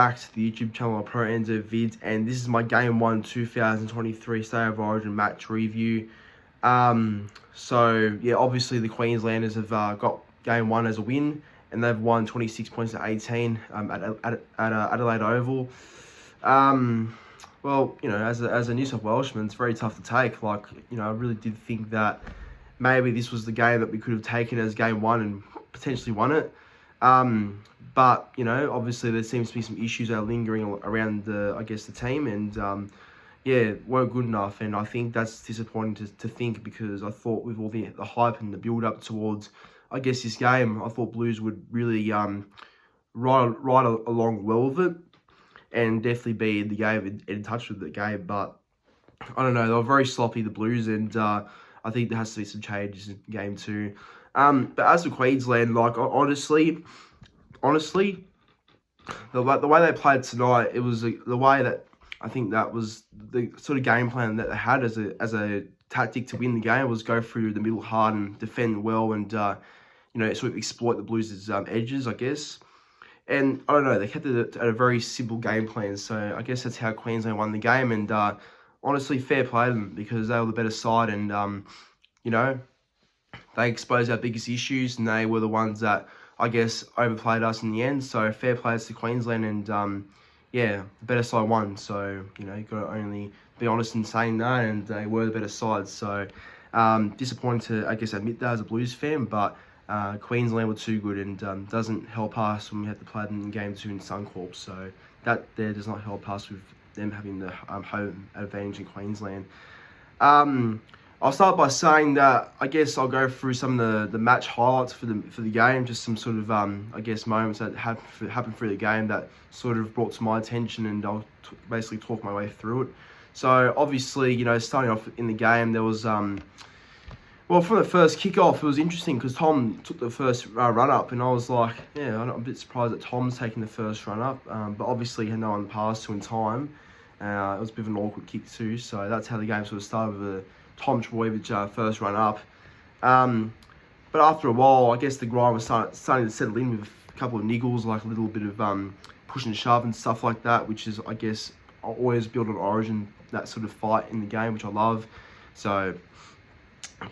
back to the YouTube channel of Pro Enzo Vids, and this is my Game 1 2023 State of Origin match review. So yeah, obviously the Queenslanders have got Game 1 as a win, and they've won 26 points to 18 at Adelaide Oval. Well, you know, as a New South Welshman, it's very tough to take. Like, you know, I really did think that maybe this was the game that we could have taken as Game 1 and potentially won it. But, you know, obviously there seems to be some issues that are lingering around the team, and yeah, weren't good enough. And I think that's disappointing to think, because I thought with all the hype and the build up towards, I guess, this game, I thought Blues would really ride along well with it and definitely be in the game, in touch with the game. But I don't know, they were very sloppy, the Blues, and I think there has to be some changes in Game 2. But as for Queensland, like, honestly, the way they played tonight, it was the way that I think that was the sort of game plan that they had as a tactic to win the game, was go through the middle hard and defend well, and you know, sort of exploit the Blues' edges, I guess. And I don't know, they kept it at a very simple game plan. So I guess that's how Queensland won the game. And honestly, fair play to them, because they were the better side, and you know, they exposed our biggest issues, and they were the ones that, I guess, overplayed us in the end. So fair play to Queensland, and yeah, the better side won. So, you know, you've got to only be honest in saying that, and they were the better side. So disappointing to, I guess, admit that as a Blues fan, but Queensland were too good, and doesn't help us when we had to play them in Game 2 in Suncorp. So that there does not help us with them having the home advantage in Queensland. I'll start by saying that I guess I'll go through some of the match highlights for the game, just some sort of I guess moments that happened through the game that sort of brought to my attention, and I'll basically talk my way through it. So obviously, you know, starting off in the game, there was well, from the first kickoff, it was interesting because Tom took the first run up, and I was like, yeah, I'm a bit surprised that Tom's taking the first run up, but obviously he had no one to pass to in time. It was a bit of an awkward kick too, so that's how the game sort of started, with a Tom Trbojevic first run up. But after a while, I guess the grind was starting to settle in, with a couple of niggles, like a little bit of push and shove and stuff like that, which is, I guess, I always build on Origin, that sort of fight in the game, which I love. So,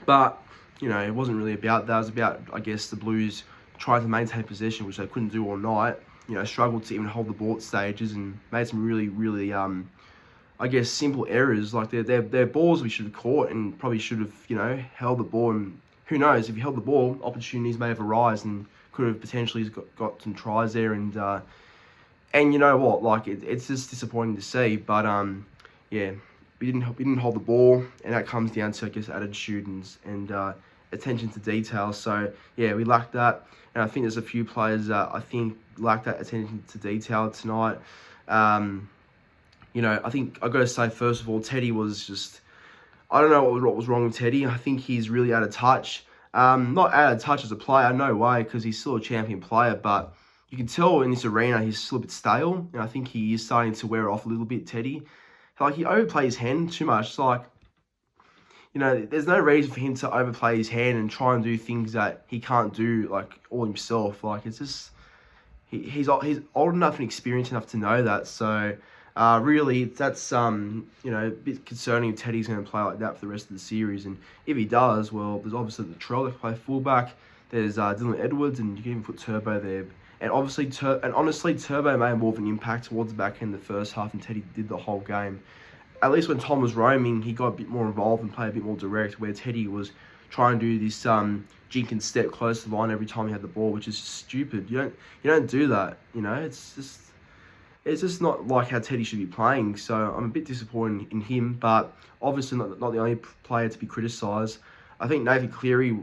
but, you know, it wasn't really about that. It was about, I guess, the Blues trying to maintain possession, which they couldn't do all night. You know, struggled to even hold the ball at stages, and made some really I guess, simple errors. Like, they're balls we should have caught, and probably should have, you know, held the ball. And who knows, if you held the ball, opportunities may have arisen, and could have potentially got some tries there. And you know what, like, it's just disappointing to see. But yeah, we didn't hold the ball, and that comes down to, I guess, attitude and attention to detail. So yeah, we lacked that, and I think there's a few players that I think lacked that attention to detail tonight. You know, I think I've got to say, first of all, Teddy was just, I don't know what was wrong with Teddy. I think he's really out of touch. Not out of touch as a player, no way, because he's still a champion player, but you can tell in this arena he's still a bit stale, and I think he is starting to wear off a little bit, Teddy. Like, he overplays his hand too much. It's like, you know, there's no reason for him to overplay his hand and try and do things that he can't do, like, all himself. Like, it's just, he's old enough and experienced enough to know that. So really, that's you know, a bit concerning if Teddy's going to play like that for the rest of the series. And if he does, well, there's obviously the Trell that can play fullback. There's Dylan Edwards, and you can even put Turbo there. And obviously, honestly, Turbo made more of an impact towards the back end of the first half, and Teddy did the whole game. At least when Tom was roaming, he got a bit more involved and played a bit more direct, where Teddy was trying to do this jink and step close to the line every time he had the ball, which is just stupid. You don't do that. You know, it's just not like how Teddy should be playing. So I'm a bit disappointed in him, but obviously not the only player to be criticised. I think Nathan Cleary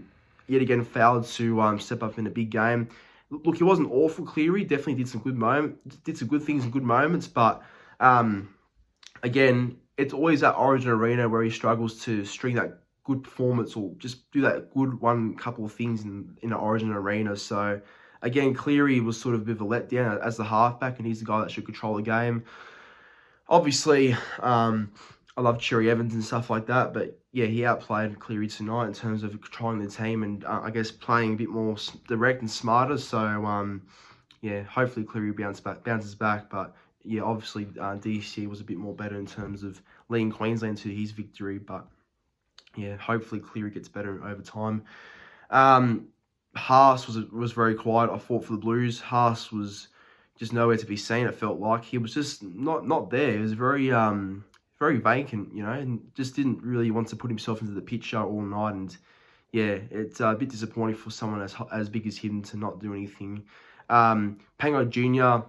yet again failed to step up in a big game. Look, he wasn't awful. Cleary definitely did some good things in good moments, but again, it's always that Origin arena where he struggles to string that good performance, or just do that good couple of things in an Origin arena. So again, Cleary was sort of a bit of a letdown as the halfback, and he's the guy that should control the game. Obviously, I love Cherry Evans and stuff like that, but yeah, he outplayed Cleary tonight in terms of controlling the team, and I guess playing a bit more direct and smarter. So yeah, hopefully Cleary bounces back. But yeah, obviously DC was a bit more better in terms of leading Queensland to his victory. But yeah, hopefully Cleary gets better over time. Haas was very quiet. I fought for the Blues. Haas was just nowhere to be seen. It felt like he was just not there. He was very vacant, and just didn't really want to put himself into the picture all night. And yeah, it's a bit disappointing for someone as big as him to not do anything. Pango Jr.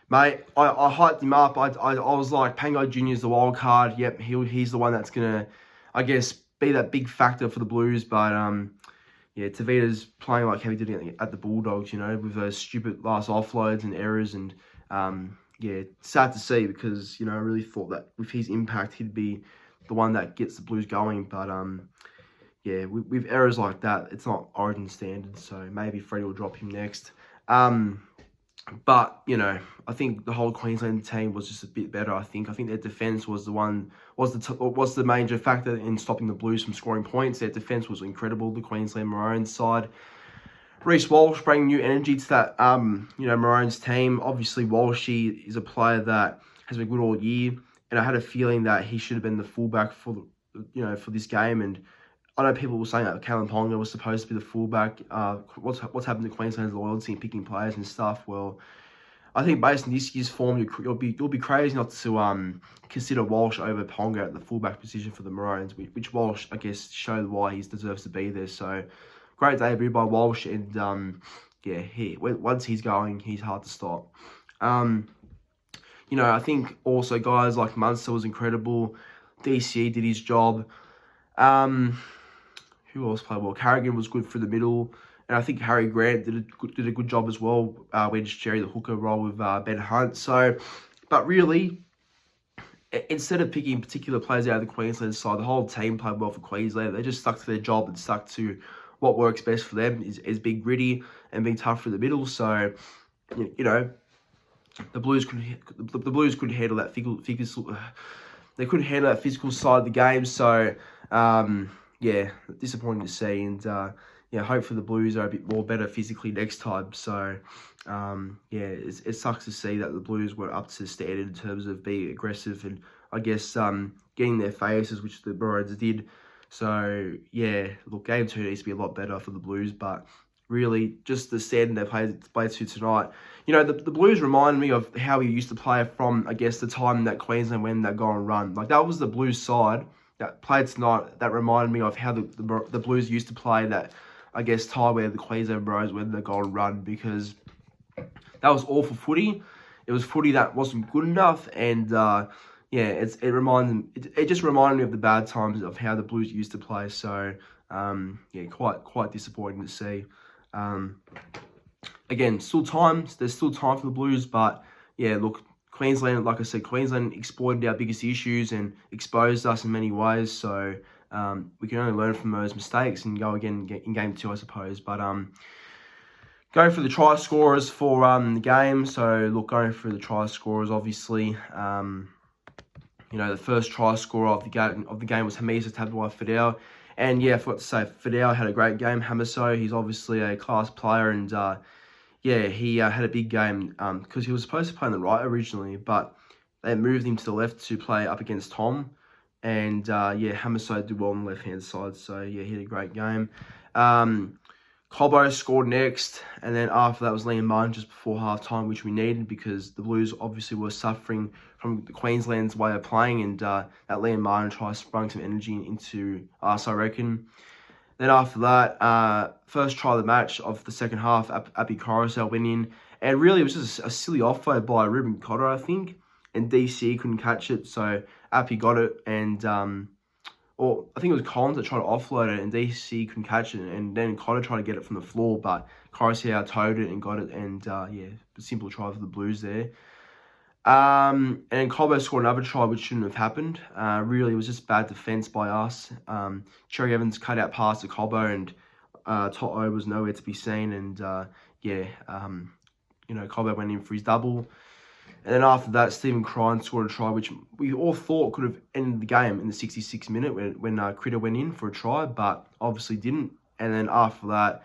Mate, I hyped him up. I was like, Pango Jr. is the wild card. Yep, he's the one that's gonna, I guess, be that big factor for the Blues. But yeah, Tavita's playing like how he did at the Bulldogs, with those stupid last offloads and errors. And yeah, sad to see because, I really thought that with his impact, he'd be the one that gets the Blues going. But yeah, with errors like that, it's not Origin standard. So maybe Freddie will drop him next. But, I think the whole Queensland team was just a bit better, I think. I think their defence was the major factor in stopping the Blues from scoring points. Their defence was incredible, the Queensland Maroons side. Reece Walsh bringing new energy to that, Maroons team. Obviously, Walshy is a player that has been good all year. And I had a feeling that he should have been the fullback for this game. And I know people were saying that Kalen Ponga was supposed to be the fullback. What's happened to Queensland's loyalty and picking players and stuff? Well, I think based on this year's form, you'll be crazy not to consider Walsh over Ponga at the fullback position for the Maroons, which Walsh, I guess, showed why he deserves to be there. So great debut by Walsh, and yeah, once he's going, he's hard to stop. I think also guys like Munster was incredible. DCE did his job. Who else played well? Carrigan was good through the middle. And I think Harry Grant did a good job as well. Wedge Jerry, the hooker role with Ben Hunt. So, but really, instead of picking particular players out of the Queensland side, the whole team played well for Queensland. They just stuck to their job and stuck to what works best for them, is being gritty and being tough through the middle. So, the Blues couldn't handle that they couldn't handle that physical side of the game. So, yeah, disappointing to see. And yeah, hopefully the Blues are a bit more better physically next time. So, yeah, it sucks to see that the Blues were up to standard in terms of being aggressive and, I guess, getting their faces, which the Maroons did. So, yeah, look, Game 2 needs to be a lot better for the Blues, but really, just the standard they played to tonight. The Blues remind me of how we used to play from, I guess, the time that Queensland went that go and run. Like, that was the Blues side that played tonight that reminded me of how the Blues used to play that, I guess, time where the Queensland Maroons went the goal and run, because that was awful footy. It was footy that wasn't good enough, and yeah, it just reminded me of the bad times of how the Blues used to play. So yeah, quite disappointing to see. Again, there's still time for the Blues, but yeah, look, Queensland, like I said, Queensland exploited our biggest issues and exposed us in many ways. So we can only learn from those mistakes and go again in Game 2, I suppose. But go for the try scorers for the game. So look, going through the try scorers, obviously, the first try scorer of the game was Hamisa Tabuai Fidel. And yeah, I forgot to say, Fidel had a great game. Hamiso, he's obviously a class player, and yeah, he had a big game because he was supposed to play on the right originally, but they moved him to the left to play up against Tom. And yeah, Hamiso did well on the left-hand side, so yeah, he had a great game. Cobbo scored next, and then after that was Liam Martin just before half-time, which we needed because the Blues obviously were suffering from the Queensland's way of playing, and that Liam Martin try sprung some energy into us, I reckon. Then after that, first try of the match of the second half, Appy Coruscant went in, and really it was just a silly offload by Ruben Cotter, I think, and DC couldn't catch it, so Appy got it, and or I think it was Collins that tried to offload it, and DC couldn't catch it, and then Cotter tried to get it from the floor, but Coruscant towed it and got it, and yeah, a simple try for the Blues there. And Cobbo scored another try, which shouldn't have happened. Really, it was just bad defence by us. Cherry Evans cut out pass to Cobbo, and Toto was nowhere to be seen. And yeah, Cobbo went in for his double. And then after that, Stephen Crine scored a try, which we all thought could have ended the game in the 66th minute when Critter went in for a try, but obviously didn't. And then after that,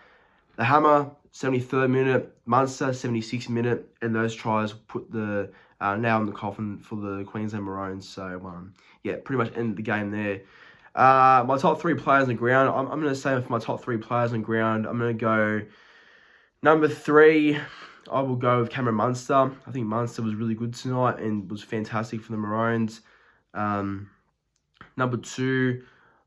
the hammer, 73rd minute, Munster 76th minute, and those tries put the nail in the coffin for the Queensland Maroons. So yeah, pretty much ended the game there. My top 3 players on the ground. I'm going to say for my top 3 players on the ground, I'm going to go number 3. I will go with Cameron Munster. I think Munster was really good tonight and was fantastic for the Maroons. Number 2,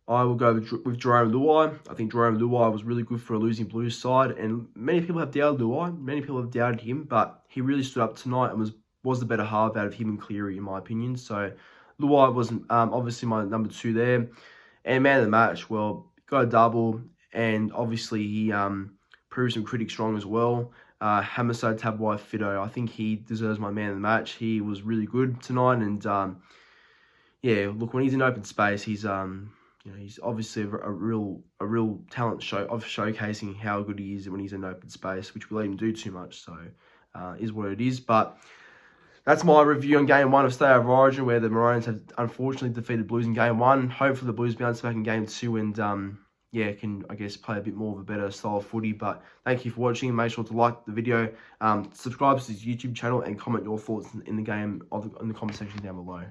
I will go with Jerome Luai. I think Jerome Luai was really good for a losing Blues side, and many people have doubted Luai. Many people have doubted him, but he really stood up tonight and was the better half out of him and Cleary, in my opinion. So Luai was obviously my number 2 there. And man of the match, well, got a double, and obviously he proved some critics wrong as well. Hamiso Tabuai Fido, I think he deserves my man of the match. He was really good tonight, and yeah, look, when he's in open space, he's he's obviously a real talent of showcasing how good he is when he's in open space, which we let him do too much. So is what it is. But that's my review on Game 1 of State of Origin, where the Maroons have unfortunately defeated Blues in Game 1. Hopefully the Blues bounce back in Game 2 and, yeah, can, I guess, play a bit more of a better style of footy. But thank you for watching. Make sure to like the video, subscribe to this YouTube channel, and comment your thoughts in the game in the comment section down below.